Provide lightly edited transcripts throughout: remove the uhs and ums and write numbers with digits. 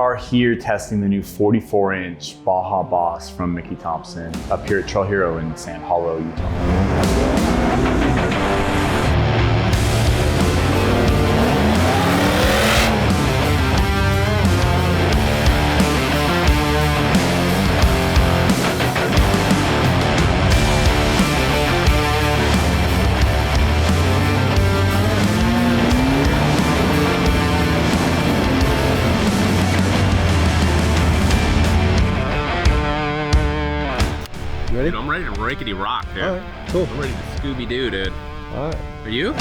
are here testing the new 44-inch Baja Boss from Mickey Thompson up here at Trail Hero in Sand Hollow, Utah. Ready? Dude, I'm ready to rickety rock, dude. All right, cool. I'm ready to Scooby-Doo, dude. All right. Are you?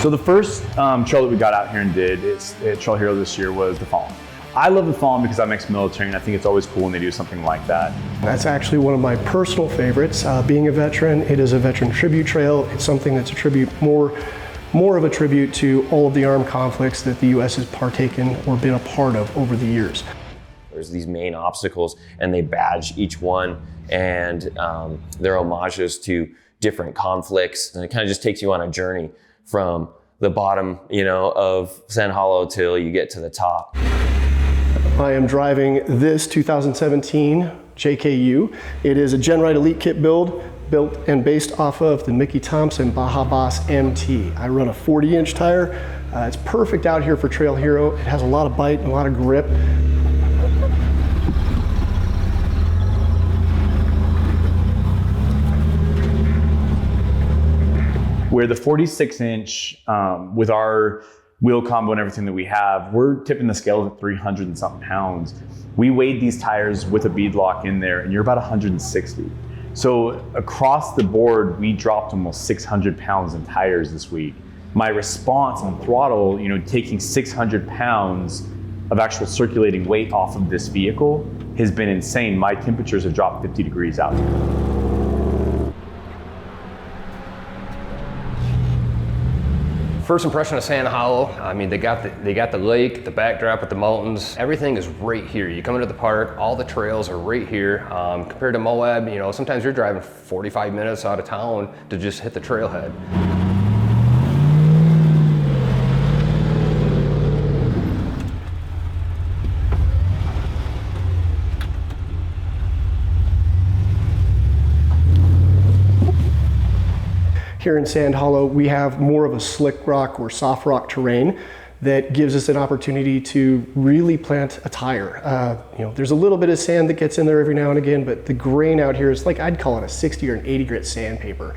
So the first trail that we got out here and did at Trail Hero this year was the Fallen. I love the Fallen because I'm ex-military and I think it's always cool when they do something like that. That's actually one of my personal favorites. Being a veteran, it is a veteran tribute trail. It's something that's a tribute, more of a tribute to all of the armed conflicts that the U.S. has partaken or been a part of over the years. There's these main obstacles and they badge each one, and they're homages to different conflicts, and it kind of just takes you on a journey from the bottom, of Sand Hollow till you get to the top. I am driving this 2017 JKU. It is a GenRide Elite Kit built and based off of the Mickey Thompson Baja Boss MT. I run a 40-inch tire. It's perfect out here for Trail Hero. It has a lot of bite and a lot of grip. Where the 46-inch, with our wheel combo and everything that we have, we're tipping the scales at 300 and something pounds. We weighed these tires with a bead lock in there and you're about 160. So across the board, we dropped almost 600 pounds in tires this week. My response on throttle, taking 600 pounds of actual circulating weight off of this vehicle has been insane. My temperatures have dropped 50 degrees out here. First impression of Sand Hollow, I mean, they got the lake, the backdrop with the mountains. Everything is right here. You come into the park, all the trails are right here. Compared to Moab, sometimes you're driving 45 minutes out of town to just hit the trailhead. Here in Sand Hollow, we have more of a slick rock or soft rock terrain that gives us an opportunity to really plant a tire. There's a little bit of sand that gets in there every now and again, but the grain out here is like, I'd call it a 60 or an 80 grit sandpaper.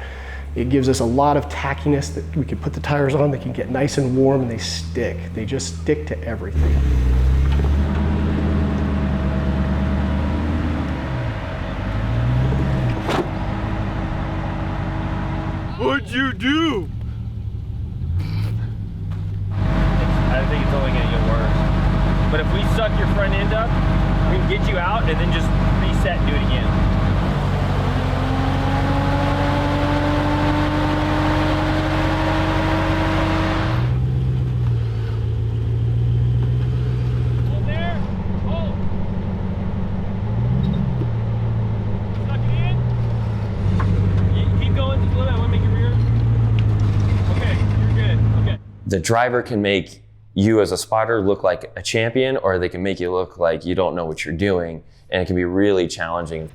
It gives us a lot of tackiness that we can put the tires on, they can get nice and warm and they stick. They just stick to everything. What'd you do? I think it's only gonna get worse. But if we suck your front end up, we can get you out and then just reset and do it again. The driver can make you as a spotter look like a champion, or they can make you look like you don't know what you're doing, and it can be really challenging.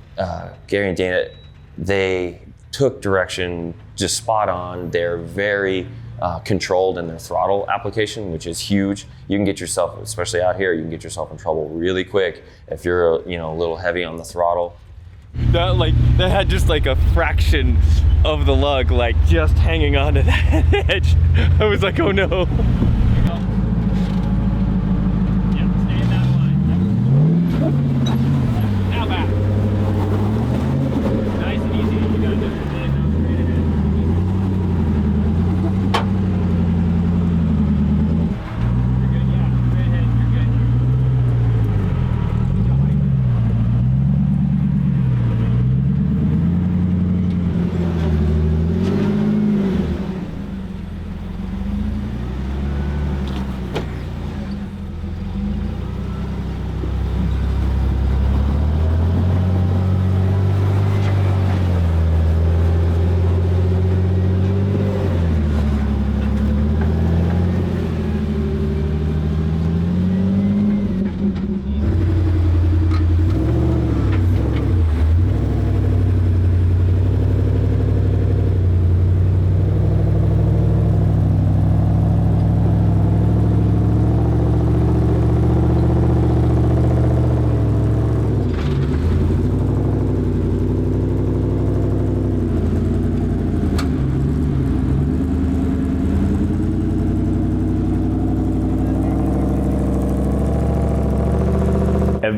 Gary and Dana, they took direction just spot on. They're very controlled in their throttle application, which is huge. You can get yourself, especially out here, you can get yourself in trouble really quick if you're a little heavy on the throttle. That had just like a fraction of the lug just hanging onto that edge. I was like, oh no. Here you go. Yeah, stay in that line. Now back. Nice and easy. You got this. Straight ahead. You're good, yeah. Straight ahead, you're good.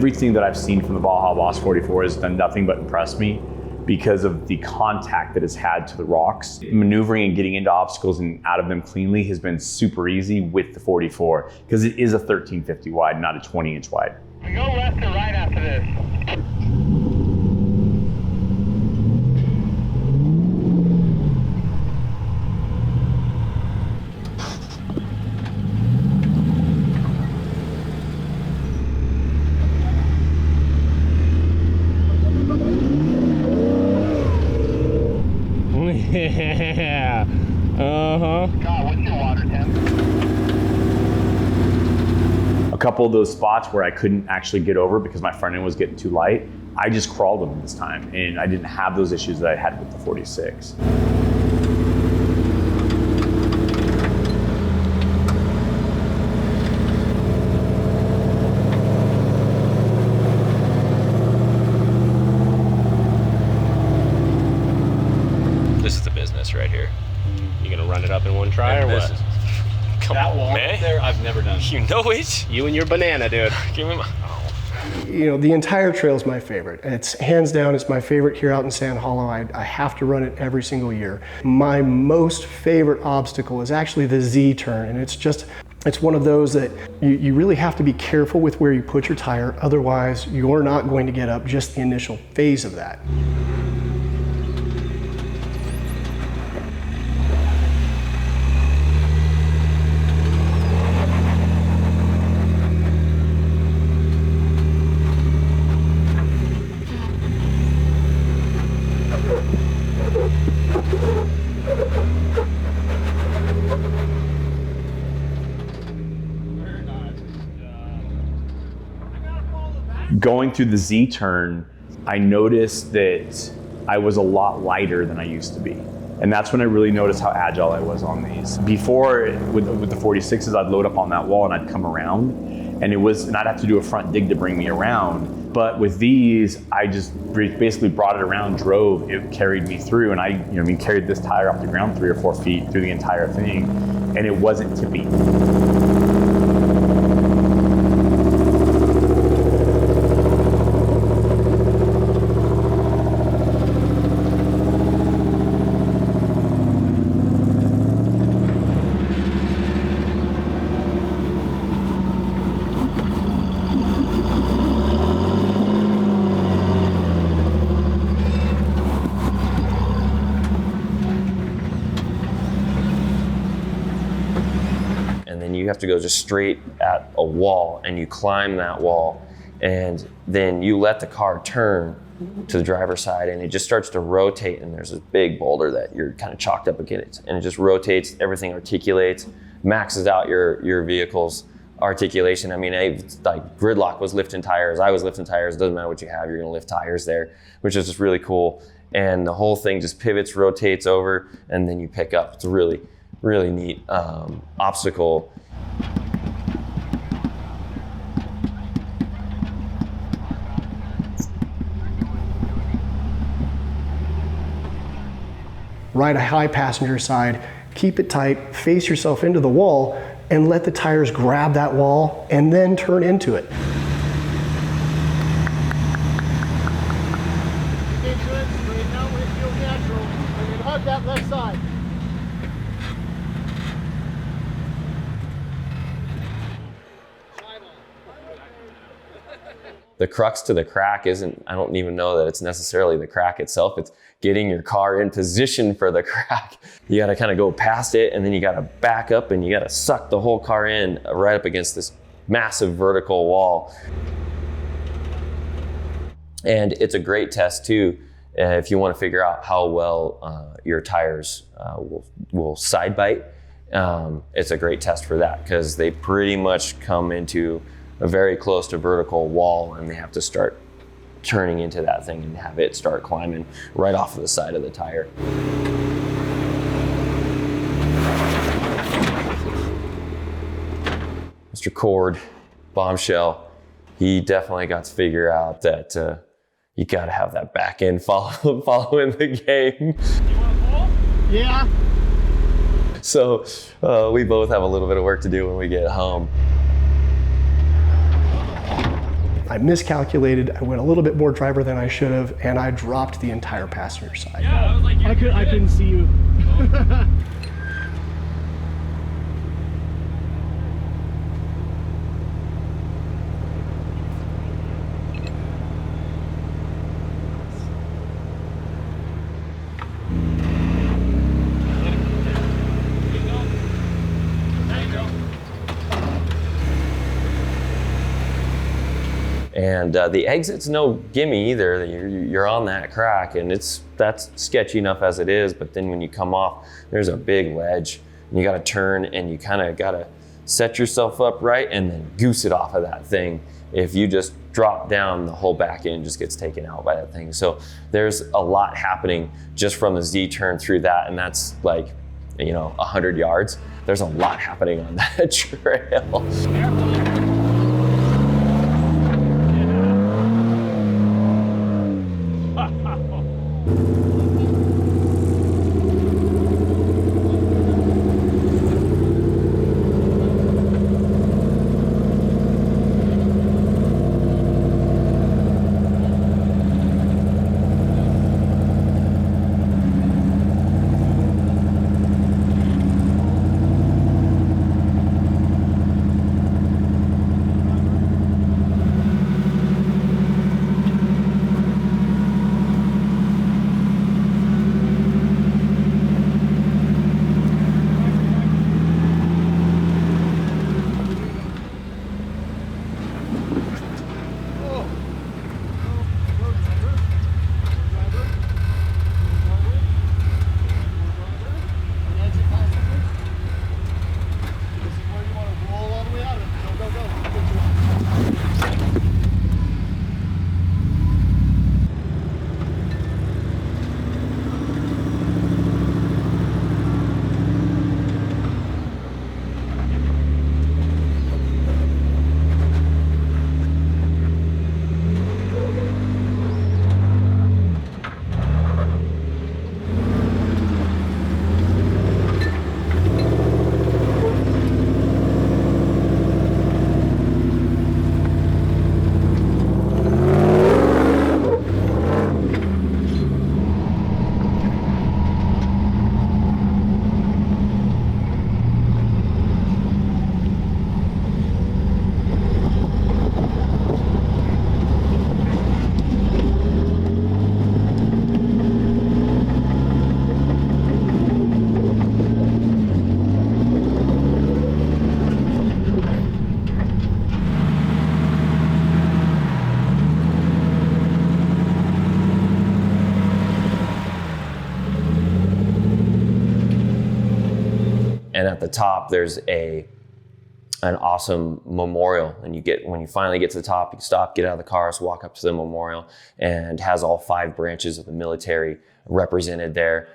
Everything that I've seen from the Baja Boss 44 has done nothing but impress me because of the contact that it's had to the rocks. Maneuvering and getting into obstacles and out of them cleanly has been super easy with the 44 because it is a 1350 wide, not a 20-inch wide. We go left or right after this. Yeah. God, what's your water temp? A couple of those spots where I couldn't actually get over because my front end was getting too light, I just crawled them this time, and I didn't have those issues that I had with the 46. This is the business right here. You gonna run it up in one try or This what? is- Come That on, wall man. up there, I've never done. You know it. You and your banana, dude. Give me my. You know, the entire trail is my favorite. It's hands down, it's my favorite here out in Sand Hollow. I have to run it every single year. My most favorite obstacle is actually the Z turn, and it's one of those that you really have to be careful with where you put your tire, otherwise you're not going to get up just the initial phase of that. Going through the Z turn, I noticed that I was a lot lighter than I used to be. And that's when I really noticed how agile I was on these. Before, with the 46s, I'd load up on that wall and I'd come around, and I'd have to do a front dig to bring me around. But with these, I just basically brought it around, drove, it carried me through, and I carried this tire off the ground 3 or 4 feet through the entire thing, and it wasn't tippy. You have to go just straight at a wall, and you climb that wall, and then you let the car turn to the driver's side, and it just starts to rotate, and there's this big boulder that you're kind of chalked up against, and it just rotates, everything articulates, maxes out your vehicle's articulation. I mean, like GRDLOC was lifting tires, I was lifting tires, doesn't matter what you have, you're gonna lift tires there, which is just really cool. And the whole thing just pivots, rotates over, and then you pick up. It's a really, really neat obstacle. Ride a high passenger side, keep it tight, face yourself into the wall, and let the tires grab that wall and then turn into it. Keep good, straighten out where it feels natural, and then hug that left side. The crux to the crack isn't, I don't even know that it's necessarily the crack itself, it's getting your car in position for the crack. You gotta kind of go past it, and then you gotta back up, and you gotta suck the whole car in right up against this massive vertical wall. And it's a great test too, if you wanna figure out how well your tires will side bite. It's a great test for that, because they pretty much come into a very close to vertical wall, and they have to start turning into that thing and have it start climbing right off of the side of the tire. Mr. Cord, Bombshell, he definitely got to figure out that you gotta have that back end following the game. You want to pull? Yeah. So we both have a little bit of work to do when we get home. I miscalculated. I went a little bit more driver than I should have, and I dropped the entire passenger side. Yeah, I was like, I couldn't see you. And the exit's no gimme either. You're on that crack, and that's sketchy enough as it is. But then when you come off, there's a big ledge, and you got to turn, and you kind of got to set yourself up right, and then goose it off of that thing. If you just drop down, the whole back end just gets taken out by that thing. So there's a lot happening just from the Z turn through that, and that's like, 100 yards. There's a lot happening on that trail. And at the top, there's an awesome memorial. And when you finally get to the top, you stop, get out of the cars, walk up to the memorial, and has all 5 branches of the military represented there.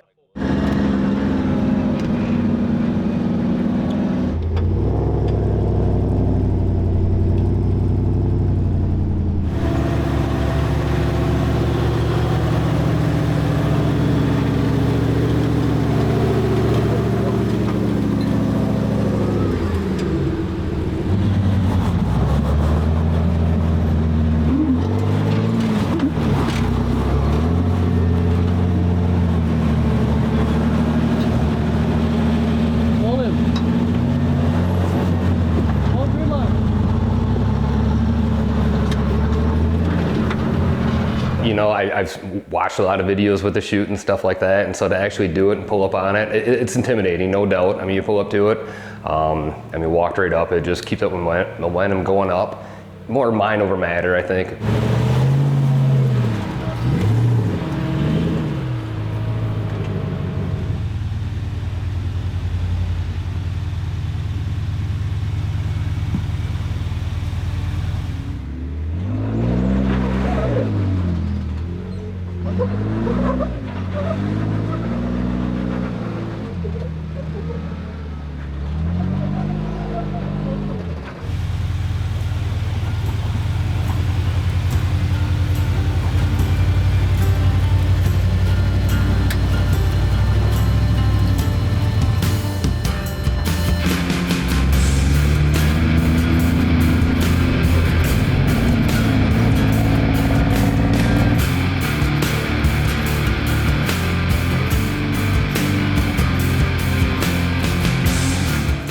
I've watched a lot of videos with the chute and stuff like that, and so to actually do it and pull up on it, it's intimidating, no doubt. I mean, you pull up to it, walked right up, it just keeps up momentum going up. More mind over matter, I think.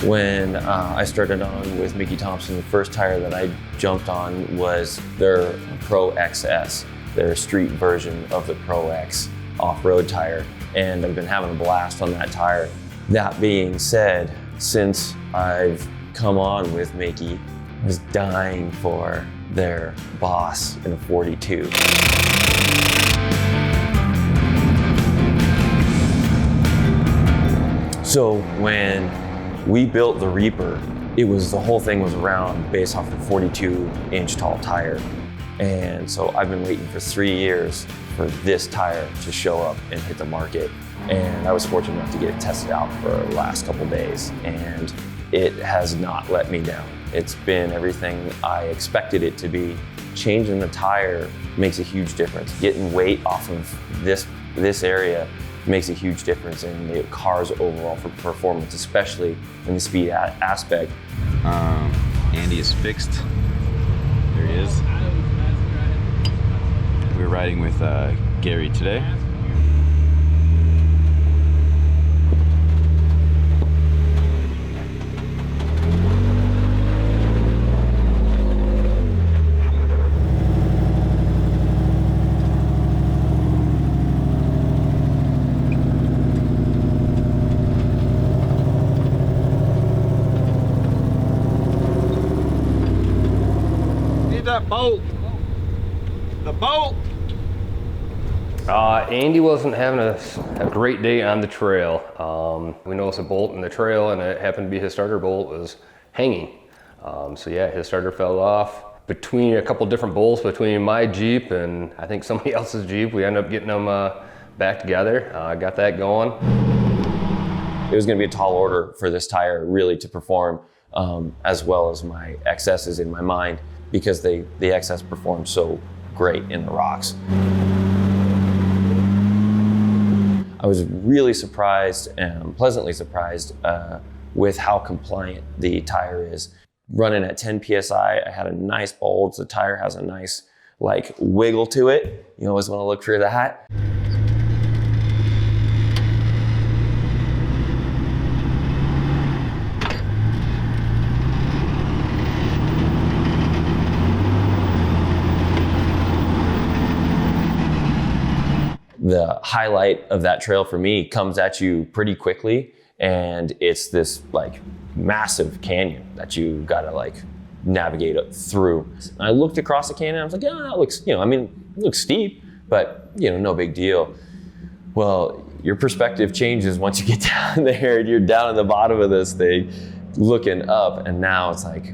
When I started on with Mickey Thompson, the first tire that I jumped on was their Pro XS, their street version of the Pro X off-road tire, and I've been having a blast on that tire. That being said, since I've come on with Mickey, I was dying for their Boss in a 42. So when we built the Reaper, the whole thing was around based off the 42-inch tall tire. And so I've been waiting for 3 years for this tire to show up and hit the market. And I was fortunate enough to get it tested out for the last couple days, and it has not let me down. It's been everything I expected it to be. Changing the tire makes a huge difference. Getting weight off of this area makes a huge difference in the car's overall performance, especially in the speed aspect. Andy is fixed. There he is. We're riding with Gary today. That bolt. The bolt. Andy wasn't having a great day on the trail. We noticed a bolt in the trail, and it happened to be his starter bolt was hanging. So yeah, his starter fell off. Between a couple different bolts between my Jeep and I think somebody else's Jeep, we ended up getting them back together. Got that going. It was going to be a tall order for this tire really to perform as well as my XS's in my mind, because the XS performed so great in the rocks. I was really surprised and pleasantly surprised with how compliant the tire is. Running at 10 PSI, I had a nice bulge. The tire has a nice like wiggle to it. You always want to look for that. The highlight of that trail for me comes at you pretty quickly, and it's this like massive canyon that you gotta like navigate up through. And I looked across the canyon, I was like, yeah, that looks, it looks steep, but no big deal. Well, your perspective changes once you get down there and you're down in the bottom of this thing looking up, and now it's like,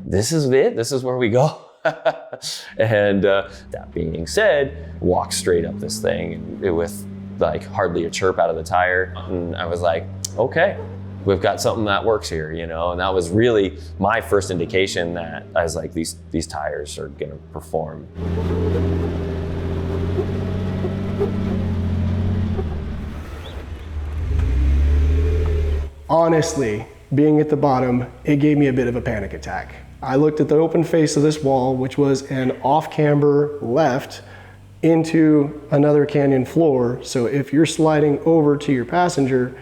this is it, this is where we go. And that being said, walked straight up this thing with like hardly a chirp out of the tire, and I was like, okay, we've got something that works here, and that was really my first indication that I was like, these tires are gonna perform. Honestly, being at the bottom, it gave me a bit of a panic attack. I looked at the open face of this wall, which was an off-camber left into another canyon floor. So if you're sliding over to your passenger,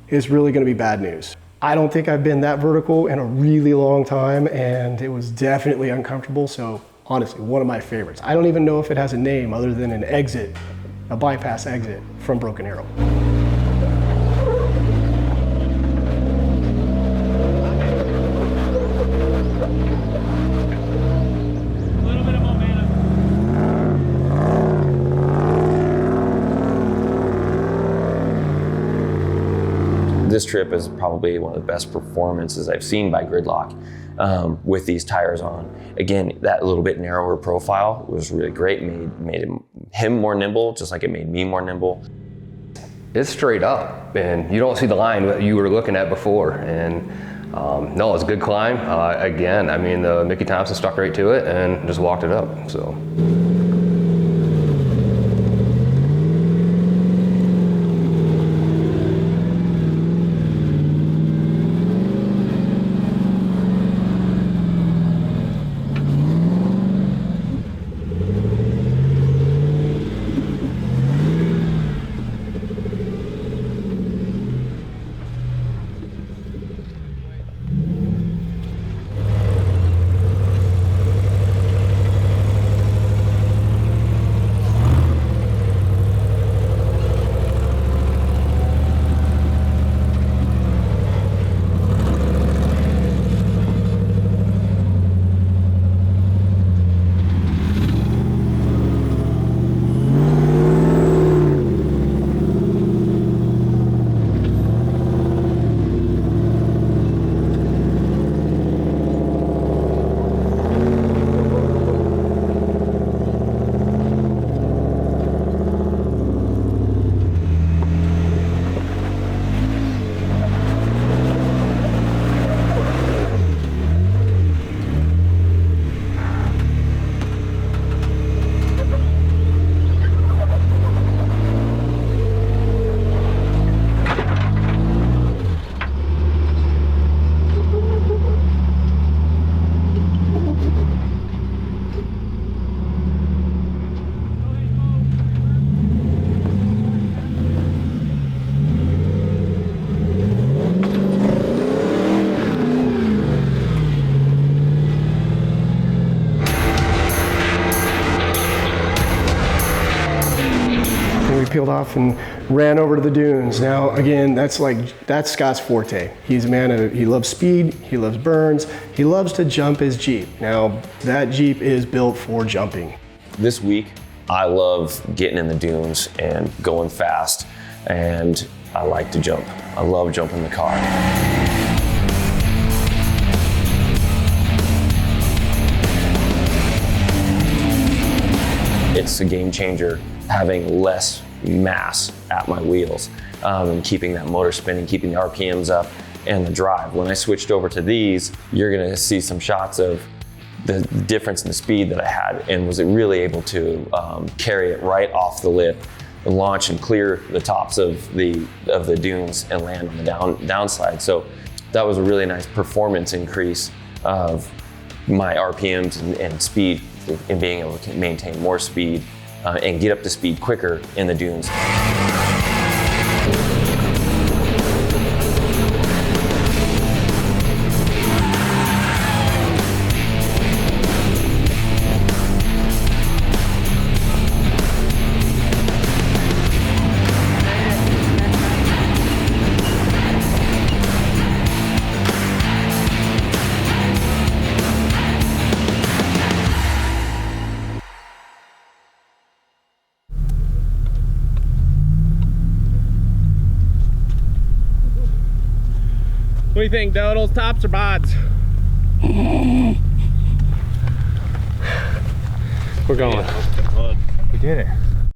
it's really gonna be bad news. I don't think I've been that vertical in a really long time, and it was definitely uncomfortable. So honestly, one of my favorites. I don't even know if it has a name other than an exit, a bypass exit from Broken Arrow. This trip is probably one of the best performances I've seen by GRDLOC with these tires on. Again, that little bit narrower profile was really great, made him more nimble, just like it made me more nimble. It's straight up, and you don't see the line that you were looking at before. And no, it's a good climb. Again, I mean, the Mickey Thompson stuck right to it and just walked it up, so. peeled off and ran over to the dunes. Now, again, that's Scott's forte. He's a man he loves speed, he loves burns, he loves to jump his Jeep. Now, that Jeep is built for jumping. This week, I love getting in the dunes and going fast, and I like to jump. I love jumping the car. It's a game changer having less mass at my wheels and keeping that motor spinning, keeping the RPMs up and the drive. When I switched over to these, you're gonna see some shots of the difference in the speed that I had, and was really able to carry it right off the lip and launch and clear the tops of the dunes and land on the downside. So that was a really nice performance increase of my RPMs and speed, in being able to maintain more speed and get up to speed quicker in the dunes. What do you think, Dodals? Tops or bods? We're going. We did it.